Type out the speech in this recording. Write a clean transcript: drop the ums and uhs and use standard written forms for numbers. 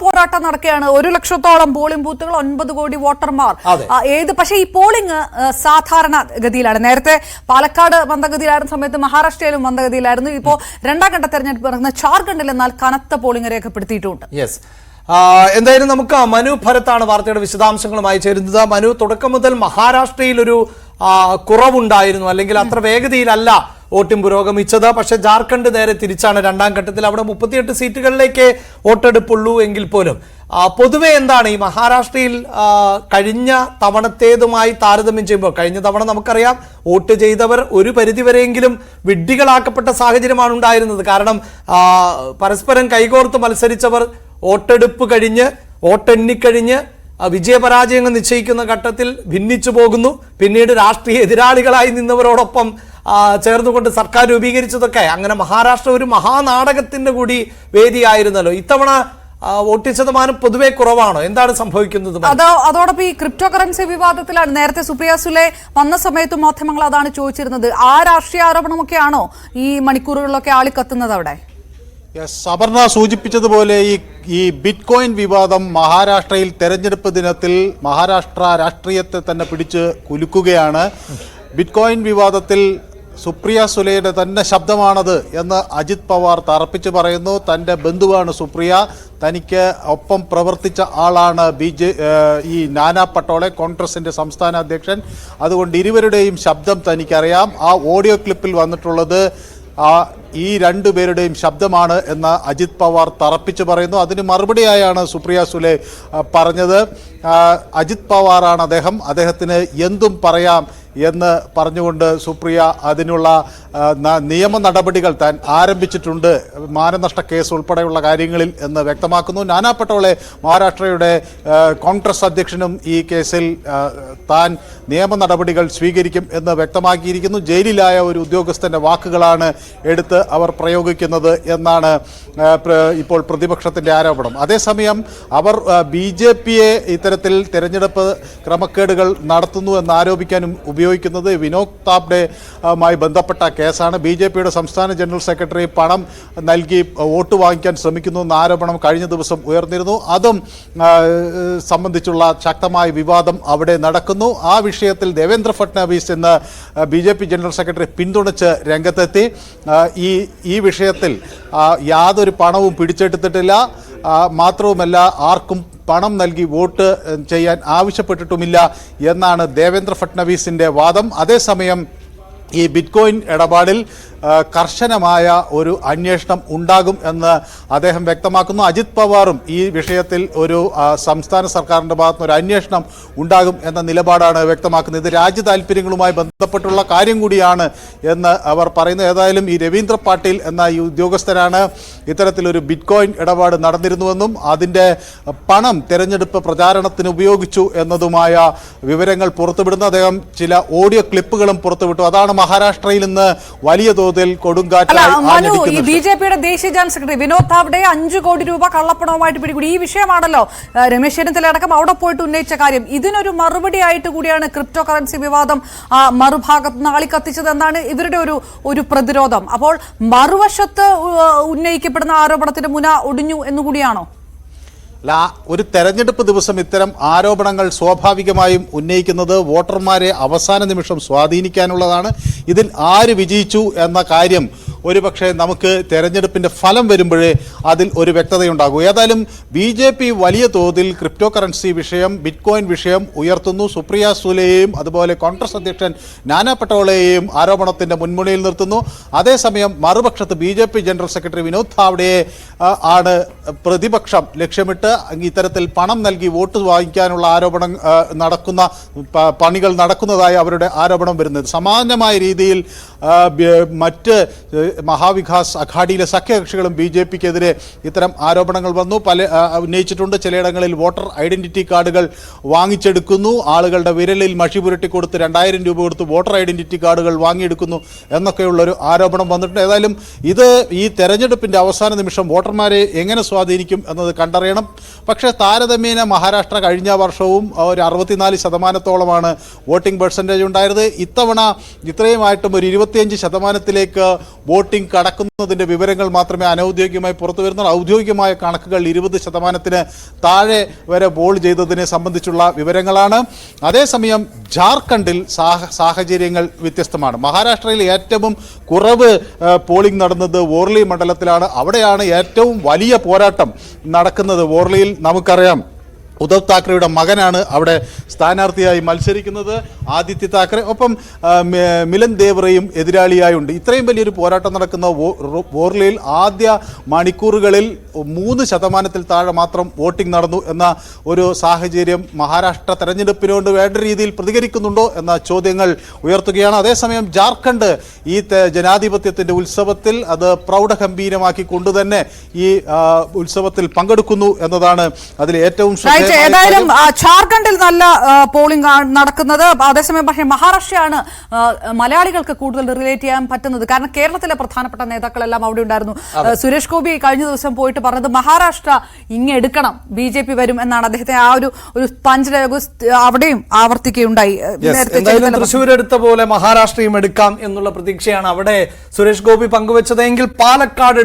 പോരാട്ടം നടക്കുകയാണ്. 1 ലക്ഷത്തോളം പോളിംഗ് ബൂത്തുകൾ, 9 കോടി വോട്ടർമാർ. പക്ഷേ ഈ പോളിംഗ് സാധാരണ ഗതിയിലാണ്. നേരത്തെ പാലക്കാട് മന്ദഗതിയിലായിരുന്ന സമയത്ത് മഹാരാഷ്ട്രയിലും മന്ദഗതിയിലായിരുന്നു. ഇപ്പോൾ രണ്ടാം ഘട്ട തെരഞ്ഞെടുപ്പ് നടക്കുന്ന ജാർഖണ്ഡിൽ എന്നാൽ കനത്ത പോളിംഗ് രേഖപ്പെടുത്തിയിട്ടുണ്ട്. എന്തായാലും നമുക്ക് മനു ഭരത്താണ് വാർത്തയുടെ വിശദാംശങ്ങളുമായി ചേരുന്നത്. മനു, തുടക്കം മുതൽ മഹാരാഷ്ട്രയിൽ ഒരു കുറവുണ്ടായിരുന്നു, അല്ലെങ്കിൽ അത്ര വേഗതയിലല്ല വോട്ടിംഗ് പുരോഗമിച്ചത്. പക്ഷെ ജാർഖണ്ഡ് നേരെ തിരിച്ചാണ്. രണ്ടാം ഘട്ടത്തിൽ അവിടെ 38 സീറ്റുകളിലേക്ക് വോട്ടെടുപ്പുള്ളൂ എങ്കിൽ പോലും പൊതുവെ എന്താണ് ഈ മഹാരാഷ്ട്രയിൽ കഴിഞ്ഞ തവണത്തേതുമായി താരതമ്യം ചെയ്യുമ്പോൾ? കഴിഞ്ഞ തവണ നമുക്കറിയാം വോട്ട് ചെയ്തവർ ഒരു പരിധിവരെയെങ്കിലും വിഡ്ഢികളാക്കപ്പെട്ട സാഹചര്യമാണ് ഉണ്ടായിരുന്നത്. കാരണം പരസ്പരം കൈകോർത്ത് മത്സരിച്ചവർ വോട്ടെടുപ്പ് കഴിഞ്ഞ് വോട്ടെണ്ണിക്കഴിഞ്ഞ് വിജയപരാജയങ്ങൾ നിശ്ചയിക്കുന്ന ഘട്ടത്തിൽ ഭിന്നിച്ചു പോകുന്നു. പിന്നീട് രാഷ്ട്രീയ എതിരാളികളായി നിന്നവരോടൊപ്പം ചേർന്നുകൊണ്ട് സർക്കാർ രൂപീകരിച്ചതൊക്കെ അങ്ങനെ മഹാരാഷ്ട്ര ഒരു മഹാനാടകത്തിന്റെ കൂടി വേദിയായിരുന്നല്ലോ. ഇത്തവണ വോട്ട് ശതമാനം പൊതുവെ കുറവാണോ? എന്താണ് സംഭവിക്കുന്നത്? അതോടൊപ്പം ഈ ക്രിപ്റ്റോ കറൻസി വിവാദത്തിലാണ് നേരത്തെ സുപ്രിയ സുലെ വന്ന സമയത്ത് മാധ്യമങ്ങൾ അതാണ് ചോദിച്ചിരുന്നത്. ആ രാഷ്ട്രീയ ആരോപണമൊക്കെയാണോ ഈ മണിക്കൂറുകളിലൊക്കെ ആളിക്കത്തുന്നത് അവിടെ? സബർണ സൂചിപ്പിച്ചതുപോലെ ഈ ബിറ്റ്കോയിൻ വിവാദം മഹാരാഷ്ട്രയിൽ തെരഞ്ഞെടുപ്പ് ദിനത്തിൽ മഹാരാഷ്ട്ര രാഷ്ട്രീയത്തെ തന്നെ പിടിച്ച് കുലുക്കുകയാണ്. ബിറ്റ്കോയിൻ വിവാദത്തിൽ സുപ്രിയ സുലെയുടെ തന്നെ ശബ്ദമാണത് എന്ന് അജിത് പവാർ തറപ്പിച്ച് പറയുന്നു. തൻ്റെ ബന്ധുവാണ് സുപ്രിയ, തനിക്ക് ഒപ്പം പ്രവർത്തിച്ച ആളാണ് ഈ നാനാ പട്ടോളെ, കോൺഗ്രസിൻ്റെ സംസ്ഥാന അധ്യക്ഷൻ. അതുകൊണ്ട് ഇരുവരുടെയും ശബ്ദം തനിക്കറിയാം. ആ ഓഡിയോ ക്ലിപ്പിൽ വന്നിട്ടുള്ളത് ഈ രണ്ടുപേരുടെയും ശബ്ദമാണ് എന്ന് അജിത് പവാർ തറപ്പിച്ച് പറയുന്നു. അതിന് മറുപടിയായാണ് സുപ്രിയ സുലെ പറഞ്ഞത്. അജിത് പവാറാണ് അദ്ദേഹത്തിന് എന്തും പറയാം എന്ന് പറഞ്ഞുകൊണ്ട് സുപ്രിയ അതിനുള്ള നിയമ നടപടികൾ താൻ ആരംഭിച്ചിട്ടുണ്ട്, മാനനഷ്ട കേസ് ഉൾപ്പെടെയുള്ള കാര്യങ്ങളിൽ എന്ന് വ്യക്തമാക്കുന്നു. നാനാ പട്ടോളെ, മഹാരാഷ്ട്രയുടെ കോൺഗ്രസ് അധ്യക്ഷനും ഈ കേസിൽ താൻ നിയമ നടപടികൾ സ്വീകരിക്കും എന്ന് വ്യക്തമാക്കിയിരിക്കുന്നു. ജയിലിലായ ഒരു ഉദ്യോഗസ്ഥൻ്റെ വാക്കുകളാണ് എടുത്ത് അവർ പ്രയോഗിക്കുന്നത് എന്നാണ് ഇപ്പോൾ പ്രതിപക്ഷത്തിൻ്റെ ആരോപണം. അതേസമയം അവർ BJPയെ ഇത്തരത്തിൽ തെരഞ്ഞെടുപ്പ് ക്രമക്കേടുകൾ നടത്തുന്നു എന്നാരോപിക്കാനും ഉപയോഗിക്കുന്നത് വിനോദ് താപ്ഡെയുമായി ബന്ധപ്പെട്ട കേസാണ്. BJPയുടെ സംസ്ഥാന ജനറൽ സെക്രട്ടറി പണം നൽകി വോട്ട് വാങ്ങിക്കാൻ ശ്രമിക്കുന്നു എന്ന ആരോപണം കഴിഞ്ഞ ദിവസം ഉയർന്നിരുന്നു. അതും സംബന്ധിച്ചുള്ള ശക്തമായ വിവാദം അവിടെ നടക്കുന്നു. ആ വിഷയത്തിൽ ദേവേന്ദ്ര ഫട്നാവിസ് എന്ന BJP ജനറൽ സെക്രട്ടറി പിന്തുണച്ച് രംഗത്തെത്തി. ഈ വിഷയത്തിൽ യാതൊരു പണവും പിടിച്ചെടുത്തിട്ടില്ല, മാത്രവുമല്ല ആർക്കും പണം നൽകി വോട്ട് ചെയ്യാൻ ആവശ്യപ്പെട്ടിട്ടുമില്ല എന്നാണ് ദേവേന്ദ്ര ഫട്നാവിസിൻ്റെ വാദം. അതേസമയം ഈ ബിറ്റ്കോയിൻ ഇടപാടിൽ കർശനമായ ഒരു അന്വേഷണം ഉണ്ടാകും എന്ന് അദ്ദേഹം വ്യക്തമാക്കുന്നു. അജിത് പവാറും ഈ വിഷയത്തിൽ ഒരു സംസ്ഥാന സർക്കാരിൻ്റെ ഭാഗത്തുനിന്ന് ഒരു അന്വേഷണം ഉണ്ടാകും എന്ന നിലപാടാണ് വ്യക്തമാക്കുന്നത്. ഇത് രാജ്യ താല്പര്യങ്ങളുമായി ബന്ധപ്പെട്ടുള്ള കാര്യം കൂടിയാണ് എന്ന് അവർ പറയുന്നു. ഏതായാലും ഈ രവീന്ദ്ര പാട്ടീൽ എന്ന ഈ ഉദ്യോഗസ്ഥനാണ് ഇത്തരത്തിലൊരു ബിറ്റ്കോയിൻ ഇടപാട് നടന്നിരുന്നുവെന്നും അതിൻ്റെ പണം തെരഞ്ഞെടുപ്പ് പ്രചാരണത്തിന് ഉപയോഗിച്ചു എന്നതുമായ വിവരങ്ങൾ പുറത്തുവിടുന്നു. അദ്ദേഹം ചില ഓഡിയോ ക്ലിപ്പുകളും പുറത്തുവിട്ടു. അതാണ് മഹാരാഷ്ട്രയിൽ ഇന്ന് വലിയ ഈ BJPയുടെ ദേശീയ ജനറൽ സെക്രട്ടറി വിനോദ് താവ്ഡെ 5 കോടി രൂപ കള്ളപ്പണവുമായിട്ട് പിടികൂടി. ഈ വിഷയമാണല്ലോ രമേശ് ചെന്നിത്തല അടക്കം അവിടെ പോയിട്ട് ഉന്നയിച്ച കാര്യം. ഇതിനൊരു മറുപടിയായിട്ട് കൂടിയാണ് ക്രിപ്റ്റോ കറൻസി വിവാദം മറുഭാഗത്ത് നാളിക്കത്തിച്ചത് എന്നാണ് ഇവരുടെ ഒരു പ്രതിരോധം. അപ്പോൾ മറുവശത്ത് ഉന്നയിക്കപ്പെടുന്ന ആരോപണത്തിന്റെ മുന ഒടിഞ്ഞു എന്നുകൂടിയാണോ? ഒരു തെരഞ്ഞെടുപ്പ് ദിവസം ഇത്തരം ആരോപണങ്ങൾ സ്വാഭാവികമായും ഉന്നയിക്കുന്നത് വോട്ടർമാരെ അവസാന നിമിഷം സ്വാധീനിക്കാനുള്ളതാണ്. ഇതിൽ ആര് വിജയിച്ചു എന്ന കാര്യം ഒരുപക്ഷെ നമുക്ക് തെരഞ്ഞെടുപ്പിൻ്റെ ഫലം വരുമ്പോഴേ അതിൽ ഒരു വ്യക്തതയുണ്ടാകൂ. ഏതായാലും BJP വലിയ തോതിൽ ക്രിപ്റ്റോ കറൻസി വിഷയം, ബിറ്റ്കോയിൻ വിഷയം ഉയർത്തുന്നു. സുപ്രിയ സുലെയെയും അതുപോലെ കോൺഗ്രസ് അധ്യക്ഷൻ നാനാ പട്ടോളയെയും ആരോപണത്തിൻ്റെ മുൻമുനയിൽ നിർത്തുന്നു. അതേസമയം മറുപക്ഷത്ത് BJP ജനറൽ സെക്രട്ടറി വിനോദ് താവ്ഡെയെ ആണ് പ്രതിപക്ഷം ലക്ഷ്യമിട്ട് ഇത്തരത്തിൽ പണം നൽകി വോട്ട് വാങ്ങിക്കാനുള്ള ആരോപണം പണികൾ നടക്കുന്നതായി അവരുടെ ആരോപണം വരുന്നത്. സമാനമായ രീതിയിൽ മറ്റ് മഹാവികാസ് അഘാഡിയിലെ സഖ്യകക്ഷികളും BJPക്കെതിരെ ഇത്തരം ആരോപണങ്ങൾ ഉന്നയിച്ചിട്ടുണ്ട്. ചിലയിടങ്ങളിൽ വോട്ടർ ഐഡന്റിറ്റി കാർഡുകൾ വാങ്ങിച്ചെടുക്കുന്നു, ആളുകളുടെ വിരലിൽ മഷി പുരട്ടിക്കൊടുത്ത് 2000 രൂപ കൊടുത്ത് വോട്ടർ ഐഡന്റിറ്റി കാർഡുകൾ വാങ്ങിയെടുക്കുന്നു എന്നൊക്കെയുള്ളൊരു ആരോപണം വന്നിട്ടുണ്ട്. ഏതായാലും ഇത് ഈ തെരഞ്ഞെടുപ്പിൻ്റെ അവസാന നിമിഷം വോട്ടർമാരെ എങ്ങനെ സ്വാധീനിക്കും എന്നത് കണ്ടറിയണം. പക്ഷേ താരതമ്യേന മഹാരാഷ്ട്ര കഴിഞ്ഞ വർഷവും ഒരു 64% വോട്ടിംഗ് പെർസെൻറ്റേജ് ഉണ്ടായത്. ഇത്തവണ ഇത്രയുമായിട്ടും ഒരു 25% വോട്ടിംഗ് കടക്കുന്നതിന്റെ വിവരങ്ങൾ മാത്രമേ അനൌദ്യോഗികമായി പുറത്തു വരുന്നുള്ളൂ. ഔദ്യോഗികമായ കണക്കുകൾ 20% താഴെ വരെ പോൾ ചെയ്തതിനെ സംബന്ധിച്ചുള്ള വിവരങ്ങളാണ്. അതേസമയം ജാർഖണ്ഡിൽ സാഹചര്യങ്ങൾ വ്യത്യസ്തമാണ്. മഹാരാഷ്ട്രയിൽ ഏറ്റവും കുറവ് പോളിംഗ് നടന്നത് വോർലി മണ്ഡലത്തിലാണ്. അവിടെയാണ് ഏറ്റവും വലിയ പോരാട്ടം നടക്കുന്നത്. വോർലിയിൽ നമുക്കറിയാം ഉദ്ധവ് താക്കറെയുടെ മകനാണ് അവിടെ സ്ഥാനാർത്ഥിയായി മത്സരിക്കുന്നത്, ആദിത്യ താക്കറെ. ഒപ്പം മിലൻ ദേവറയും എതിരാളിയായുണ്ട്. ഇത്രയും വലിയൊരു പോരാട്ടം നടക്കുന്ന വോർലിയിൽ ആദ്യ മണിക്കൂറുകളിൽ 3% താഴെ മാത്രം വോട്ടിംഗ് നടന്നു എന്ന ഒരു സാഹചര്യം മഹാരാഷ്ട്ര തെരഞ്ഞെടുപ്പിനോട് വേണ്ട രീതിയിൽ പ്രതികരിക്കുന്നുണ്ടോ എന്ന ചോദ്യങ്ങൾ ഉയർത്തുകയാണ്. അതേസമയം ജാർഖണ്ഡ് ഈ ജനാധിപത്യത്തിന്റെ ഉത്സവത്തിൽ അത് പ്രൗഢഗംഭീരമാക്കി കൊണ്ടുതന്നെ ഈ ഉത്സവത്തിൽ പങ്കെടുക്കുന്നു എന്നതാണ് അതിൽ ഏറ്റവും ഏതായാലും ജാർഖണ്ഡിൽ നല്ല പോളിംഗ് നടക്കുന്നത്. അതേസമയം പക്ഷേ മഹാരാഷ്ട്രയാണ് മലയാളികൾക്ക് കൂടുതൽ റിലേറ്റ് ചെയ്യാൻ പറ്റുന്നത്. കാരണം കേരളത്തിലെ പ്രധാനപ്പെട്ട നേതാക്കളെല്ലാം അവിടെ ഉണ്ടായിരുന്നു. സുരേഷ് ഗോപി കഴിഞ്ഞ ദിവസം പോയിട്ട് പറഞ്ഞത് മഹാരാഷ്ട്ര ഇങ്ങെടുക്കണം, BJP വരും എന്നാണ്. അദ്ദേഹത്തെ ആ ഒരു പഞ്ച് അവിടെയും ആവർത്തിക്കുകയുണ്ടായി. തൃശ്ശൂർ എടുത്ത പോലെ മഹാരാഷ്ട്രയും എടുക്കാം എന്നുള്ള പ്രതീക്ഷയാണ് അവിടെ സുരേഷ് ഗോപി പങ്കുവച്ചതെങ്കിൽ പാലക്കാട്